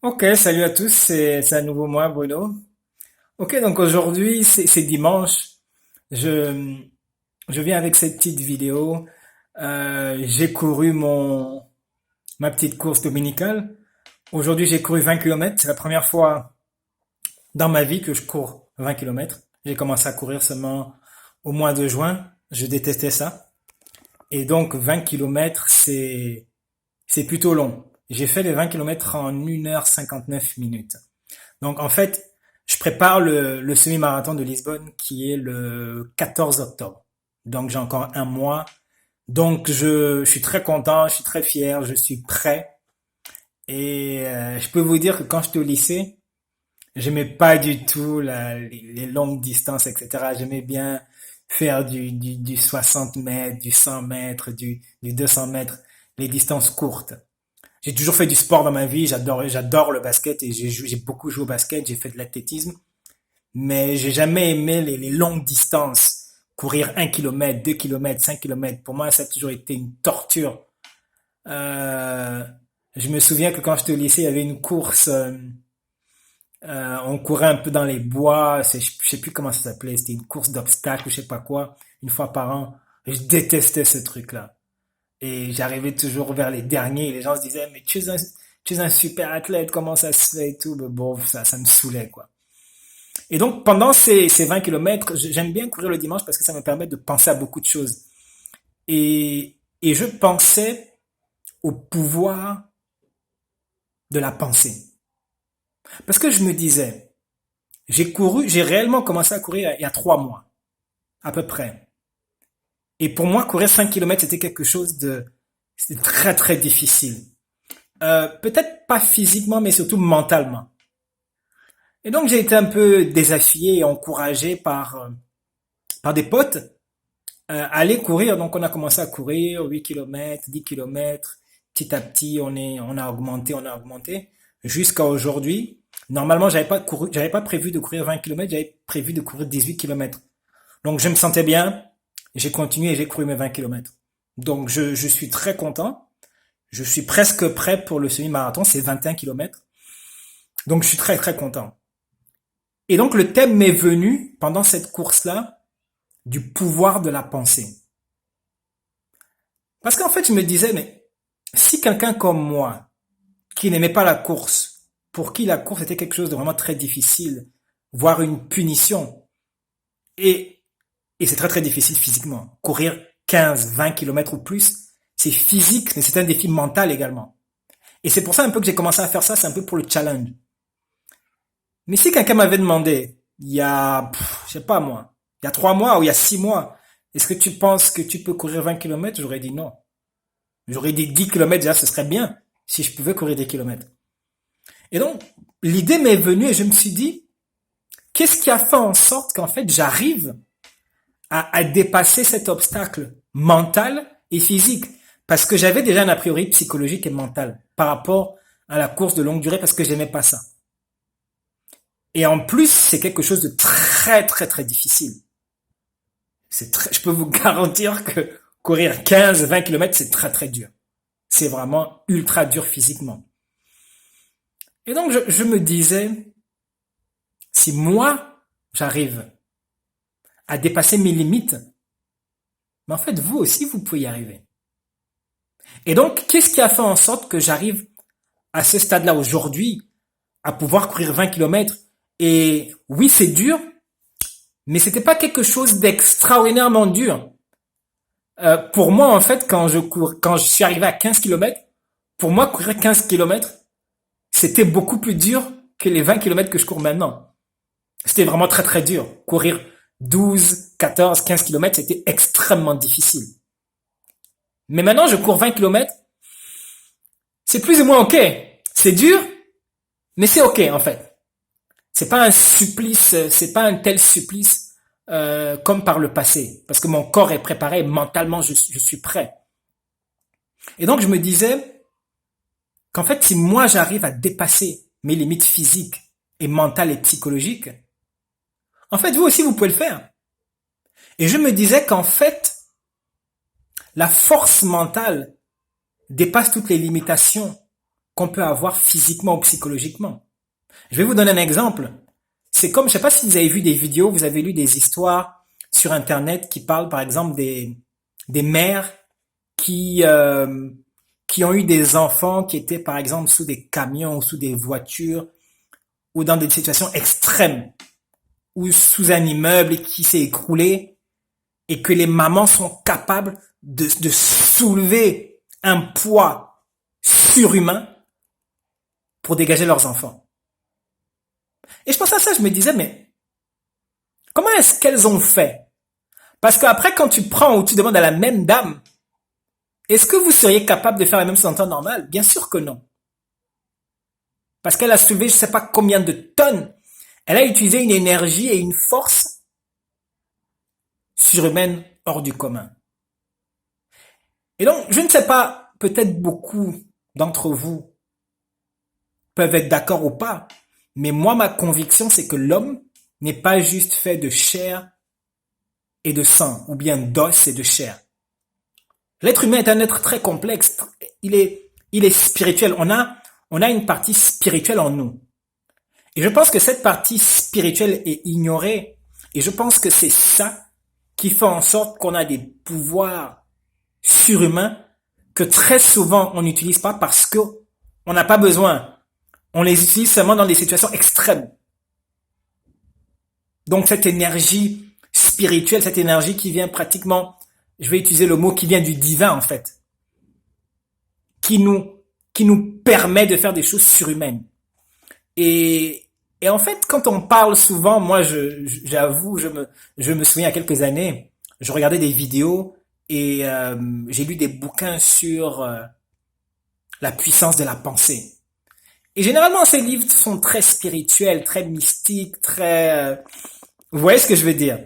Ok, salut à tous, c'est à nouveau moi, Bruno. Ok, donc aujourd'hui, c'est dimanche. Je, je viens avec cette petite vidéo. J'ai couru ma petite course dominicale. Aujourd'hui, j'ai couru 20 kilomètres. C'est la première fois dans ma vie que je cours 20 kilomètres. J'ai commencé à courir seulement au mois de juin. Je détestais ça. Et donc, 20 kilomètres, c'est plutôt long. J'ai fait les 20 kilomètres en 1h59 minutes. Donc en fait, je prépare le semi-marathon de Lisbonne qui est le 14 octobre. Donc j'ai encore un mois. Donc je suis très content, je suis très fier, je suis prêt. Et je peux vous dire que quand j'étais au lycée, j'aimais pas du tout les longues distances, etc. J'aimais bien faire du 60 mètres, du 100 mètres, du 200 mètres, les distances courtes. J'ai toujours fait du sport dans ma vie, j'adore le basket et j'ai beaucoup joué au basket, j'ai fait de l'athlétisme. Mais j'ai jamais aimé les longues distances. Courir 1 kilomètre, 2 kilomètres, 5 kilomètres. Pour moi, ça a toujours été une torture. Euh, je me souviens que quand j'étais au lycée, il y avait une course. On courait un peu dans les bois. Je sais plus comment ça s'appelait. C'était une course d'obstacles ou je sais pas quoi. Une fois par an. Je détestais ce truc-là. Et j'arrivais toujours vers les derniers. Et les gens se disaient, mais tu es un super athlète. Comment ça se fait et tout. Mais bon, ça me saoulait, quoi. Et donc, pendant ces 20 kilomètres, j'aime bien courir le dimanche parce que ça me permet de penser à beaucoup de choses. Et je pensais au pouvoir de la pensée. Parce que je me disais, j'ai réellement commencé à courir il y a 3 mois, à peu près. Et pour moi, courir 5 kilomètres, c'était quelque chose c'était très, très difficile. Peut-être pas physiquement, mais surtout mentalement. Et donc, j'ai été un peu désafié et encouragé par des potes aller courir. Donc, on a commencé à courir 8 kilomètres, 10 kilomètres. Petit à petit, on a augmenté jusqu'à aujourd'hui. Normalement, j'avais pas prévu de courir 20 kilomètres, j'avais prévu de courir 18 kilomètres. Donc, je me sentais bien. J'ai continué et j'ai couru mes 20 kilomètres. Donc, je suis très content. Je suis presque prêt pour le semi-marathon. C'est 21 kilomètres. Donc, je suis très, très content. Et donc, le thème m'est venu pendant cette course-là du pouvoir de la pensée. Parce qu'en fait, je me disais, mais si quelqu'un comme moi, qui n'aimait pas la course, pour qui la course était quelque chose de vraiment très difficile, voire une punition, et, et c'est très très difficile physiquement, courir 15, 20 kilomètres ou plus, c'est physique, mais c'est un défi mental également. Et c'est pour ça un peu que j'ai commencé à faire ça, c'est un peu pour le challenge. Mais si quelqu'un m'avait demandé, je sais pas moi, il y a 3 mois ou il y a 6 mois, est-ce que tu penses que tu peux courir 20 kilomètres? J'aurais dit non. J'aurais dit 10 kilomètres déjà, ce serait bien si je pouvais courir des kilomètres. Et donc, l'idée m'est venue et je me suis dit, qu'est-ce qui a fait en sorte qu'en fait j'arrive à dépasser cet obstacle mental et physique? Parce que j'avais déjà un a priori psychologique et mental par rapport à la course de longue durée parce que j'aimais pas ça. Et en plus, c'est quelque chose de très très très difficile. Je peux vous garantir que courir 15, 20 kilomètres, c'est très très dur. C'est vraiment ultra dur physiquement. Et donc, je me disais, si moi, j'arrive à dépasser mes limites, mais en fait, vous aussi, vous pouvez y arriver. Et donc, qu'est-ce qui a fait en sorte que j'arrive à ce stade-là aujourd'hui, à pouvoir courir 20 kilomètres? Et oui, c'est dur, mais c'était pas quelque chose d'extraordinairement dur. Pour moi, en fait, quand je suis arrivé à 15 kilomètres, pour moi, courir 15 kilomètres, c'était beaucoup plus dur que les 20 kilomètres que je cours maintenant. C'était vraiment très très dur. Courir 12, 14, 15 kilomètres, c'était extrêmement difficile. Mais maintenant, je cours 20 kilomètres, c'est plus ou moins ok. C'est dur, mais c'est ok en fait. C'est pas un supplice, c'est pas un tel supplice comme par le passé, parce que mon corps est préparé, mentalement je suis prêt. Et donc je me disais qu'en fait, si moi j'arrive à dépasser mes limites physiques et mentales et psychologiques, en fait vous aussi vous pouvez le faire. Et je me disais qu'en fait, la force mentale dépasse toutes les limitations qu'on peut avoir physiquement ou psychologiquement. Je vais vous donner un exemple. C'est comme, je sais pas si vous avez vu des vidéos, vous avez lu des histoires sur Internet qui parlent par exemple des mères qui, euh, qui ont eu des enfants qui étaient par exemple sous des camions ou sous des voitures ou dans des situations extrêmes ou sous un immeuble qui s'est écroulé et que les mamans sont capables de soulever un poids surhumain pour dégager leurs enfants. Et je pensais à ça, je me disais, mais comment est-ce qu'elles ont fait? Parce qu'après, quand tu prends ou tu demandes à la même dame, est-ce que vous seriez capable de faire la même chose en temps normal? Bien sûr que non. Parce qu'elle a soulevé je ne sais pas combien de tonnes. Elle a utilisé une énergie et une force surhumaine hors du commun. Et donc, je ne sais pas, peut-être beaucoup d'entre vous peuvent être d'accord ou pas, mais moi, ma conviction, c'est que l'homme n'est pas juste fait de chair et de sang, ou bien d'os et de chair. L'être humain est un être très complexe. Il est spirituel. On a une partie spirituelle en nous. Et je pense que cette partie spirituelle est ignorée. Et je pense que c'est ça qui fait en sorte qu'on a des pouvoirs surhumains que très souvent on n'utilise pas parce que on n'a pas besoin. On les utilise seulement dans des situations extrêmes. Donc cette énergie spirituelle, cette énergie qui vient pratiquement, je vais utiliser le mot qui vient du divin en fait, qui nous permet de faire des choses surhumaines. Et en fait, quand on parle souvent, moi, j'avoue, je me souviens il y a quelques années, je regardais des vidéos et j'ai lu des bouquins sur la puissance de la pensée. Et généralement, ces livres sont très spirituels, très mystiques, très... vous voyez ce que je veux dire?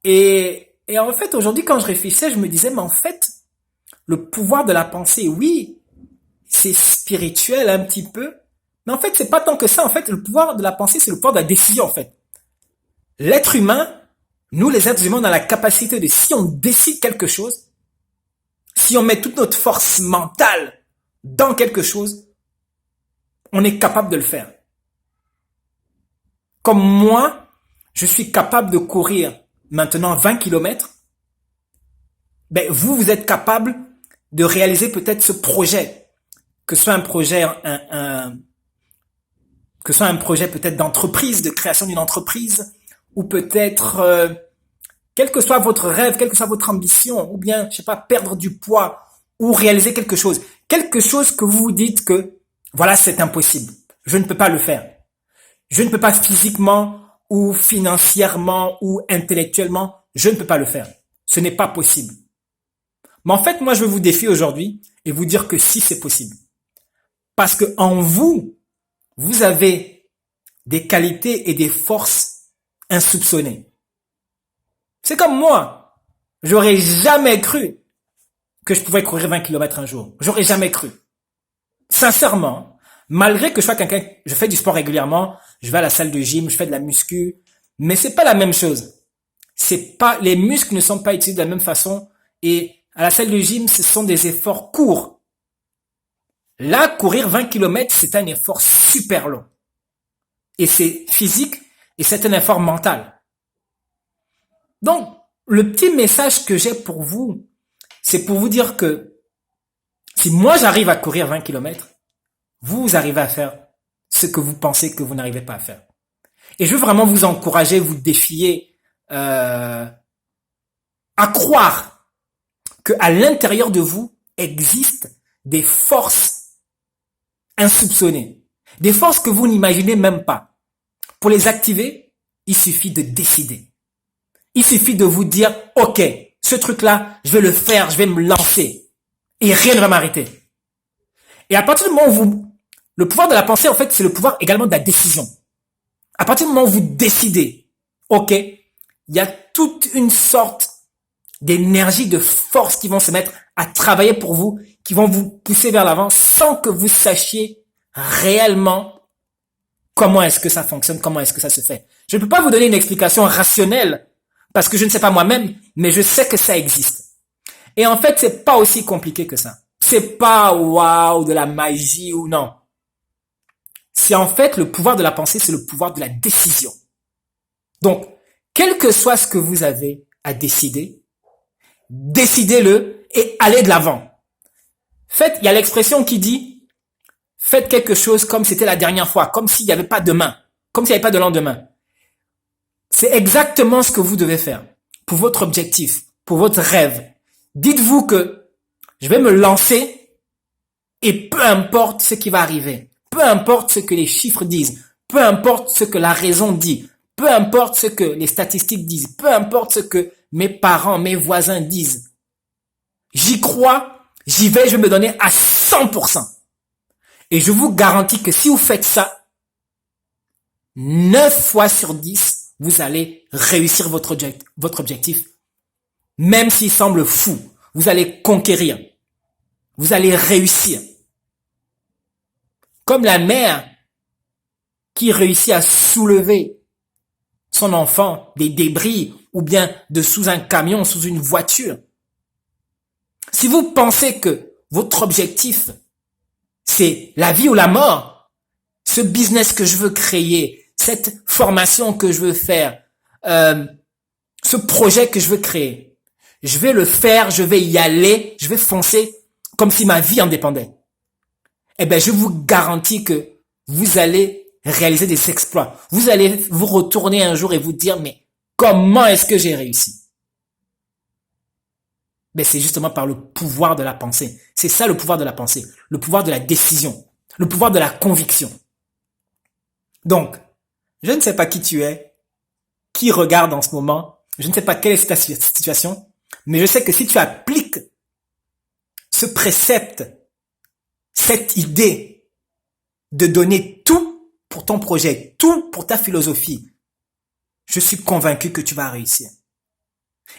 Et en fait, aujourd'hui, quand je réfléchissais, je me disais, mais en fait, le pouvoir de la pensée, oui, c'est spirituel un petit peu, mais en fait, c'est pas tant que ça. En fait, le pouvoir de la pensée, c'est le pouvoir de la décision, en fait. L'être humain, nous, les êtres humains, on a la capacité de, si on décide quelque chose, si on met toute notre force mentale dans quelque chose, on est capable de le faire. Comme moi, je suis capable de courir maintenant 20 kilomètres, ben vous êtes capable de réaliser peut-être ce projet, que ce soit un projet, que ce soit un projet peut-être d'entreprise, de création d'une entreprise, ou peut-être, quel que soit votre rêve, quelle que soit votre ambition, ou bien, je sais pas, perdre du poids, ou réaliser quelque chose que vous vous dites que, voilà, c'est impossible, je ne peux pas le faire. Je ne peux pas physiquement, ou financièrement, ou intellectuellement, je ne peux pas le faire. Ce n'est pas possible. Mais en fait, moi, je veux vous défier aujourd'hui et vous dire que si c'est possible. Parce que en vous, vous avez des qualités et des forces insoupçonnées. C'est comme moi. J'aurais jamais cru que je pouvais courir 20 kilomètres un jour. J'aurais jamais cru. Sincèrement, malgré que je sois quelqu'un, je fais du sport régulièrement, je vais à la salle de gym, je fais de la muscu, mais c'est pas la même chose. C'est pas, les muscles ne sont pas utilisés de la même façon et à la salle de gym, ce sont des efforts courts. Là, courir 20 kilomètres, c'est un effort super long. Et c'est physique et c'est un effort mental. Donc, le petit message que j'ai pour vous, c'est pour vous dire que si moi j'arrive à courir 20 kilomètres, vous arrivez à faire ce que vous pensez que vous n'arrivez pas à faire. Et je veux vraiment vous encourager, vous défier à croire qu'à l'intérieur de vous existent des forces insoupçonnées, des forces que vous n'imaginez même pas. Pour les activer, il suffit de décider. Il suffit de vous dire, ok, ce truc-là, je vais le faire, je vais me lancer. Et rien ne va m'arrêter. Et à partir du moment où le pouvoir de la pensée, en fait, c'est le pouvoir également de la décision. À partir du moment où vous décidez, ok, il y a toute une sorte d'énergie, de force qui vont se mettre à travailler pour vous, qui vont vous pousser vers l'avant sans que vous sachiez réellement comment est-ce que ça fonctionne, comment est-ce que ça se fait. Je ne peux pas vous donner une explication rationnelle parce que je ne sais pas moi-même, mais je sais que ça existe. Et en fait, c'est pas aussi compliqué que ça. C'est pas waouh de la magie ou non. C'est en fait le pouvoir de la pensée, c'est le pouvoir de la décision. Donc, quel que soit ce que vous avez à décider, décidez-le et allez de l'avant. Faites, il y a l'expression qui dit, faites quelque chose comme c'était la dernière fois, comme s'il n'y avait pas demain, comme s'il n'y avait pas de lendemain. C'est exactement ce que vous devez faire pour votre objectif, pour votre rêve. Dites-vous que je vais me lancer et peu importe ce qui va arriver, peu importe ce que les chiffres disent, peu importe ce que la raison dit, peu importe ce que les statistiques disent, peu importe ce que mes parents, mes voisins disent. J'y crois, j'y vais, je vais me donner à 100%. Et je vous garantis que si vous faites ça, 9 fois sur 10, vous allez réussir votre objectif. Même s'il semble fou, vous allez conquérir. Vous allez réussir. Comme la mère qui réussit à soulever son enfant des débris ou bien de sous un camion, sous une voiture. Si vous pensez que votre objectif, c'est la vie ou la mort, ce business que je veux créer, cette formation que je veux faire, ce projet que je veux créer, je vais le faire, je vais y aller, je vais foncer comme si ma vie en dépendait. Eh bien, je vous garantis que vous allez réaliser des exploits. Vous allez vous retourner un jour et vous dire, mais comment est-ce que j'ai réussi? Mais c'est justement par le pouvoir de la pensée. C'est ça le pouvoir de la pensée, le pouvoir de la décision, le pouvoir de la conviction. Donc, je ne sais pas qui tu es, qui regarde en ce moment, je ne sais pas quelle est ta situation, mais je sais que si tu appliques ce précepte, cette idée de donner tout pour ton projet, tout pour ta philosophie, je suis convaincu que tu vas réussir.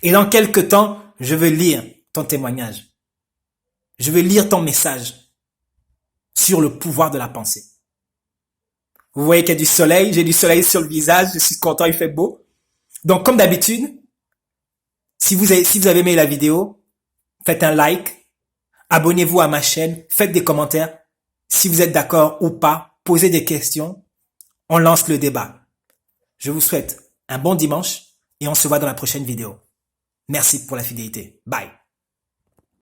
Et dans quelques temps, je veux lire ton témoignage. Je veux lire ton message sur le pouvoir de la pensée. Vous voyez qu'il y a du soleil, j'ai du soleil sur le visage, je suis content, il fait beau. Donc, comme d'habitude, si vous avez aimé la vidéo, faites un like, abonnez-vous à ma chaîne, faites des commentaires. Si vous êtes d'accord ou pas, posez des questions. On lance le débat. Je vous souhaite un bon dimanche et on se voit dans la prochaine vidéo. Merci pour la fidélité. Bye.